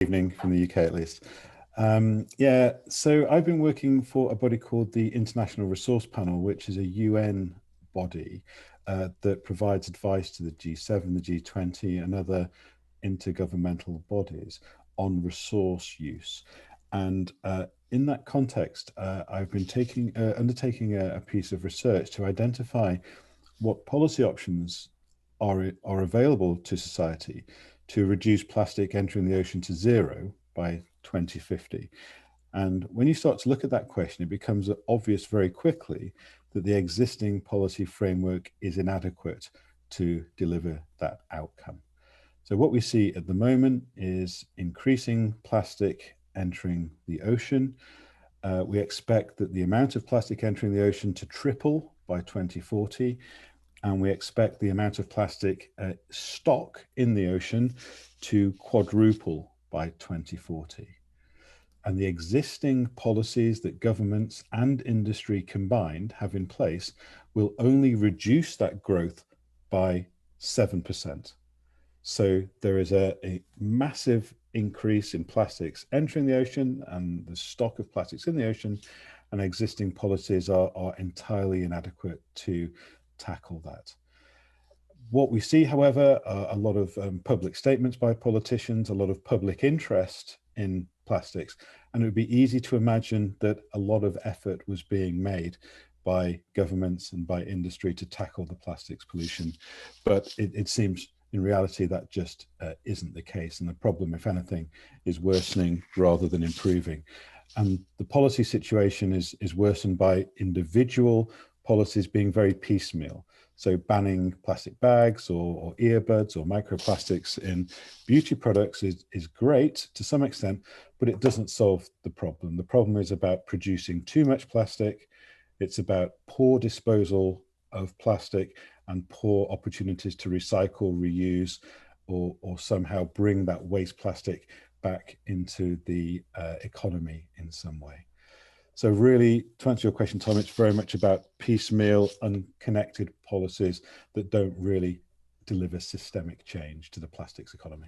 evening from the UK at least. Yeah, so I've been working for a body called the International Resource Panel, which is a UN body that provides advice to the G7, the G20 and other intergovernmental bodies on resource use. And in that context, I've been undertaking a piece of research to identify what policy options are available to society to reduce plastic entering the ocean to zero by 2050. And when you start to look at that question, it becomes obvious very quickly that the existing policy framework is inadequate to deliver that outcome. So what we see at the moment is increasing plastic entering the ocean. We expect that the amount of plastic entering the ocean to triple by 2040. And we expect the amount of plastic stock in the ocean to quadruple by 2040. And the existing policies that governments and industry combined have in place will only reduce that growth by 7%. So there is a massive increase in plastics entering the ocean and the stock of plastics in the ocean, and existing policies are entirely inadequate to tackle that. What we see, however, are a lot of public statements by politicians, a lot of public interest in plastics, and it would be easy to imagine that a lot of effort was being made by governments and by industry to tackle the plastics pollution. But it seems in reality that just isn't the case, and the problem, if anything, is worsening rather than improving. And the policy situation is worsened by individual policies being very piecemeal. So banning plastic bags or earbuds or microplastics in beauty products is great to some extent, but it doesn't solve the problem. The problem is about producing too much plastic. It's about poor disposal of plastic and poor opportunities to recycle, reuse, or somehow bring that waste plastic back into the economy in some way. So really, to answer your question, Tom, it's very much about piecemeal, unconnected policies that don't really deliver systemic change to the plastics economy.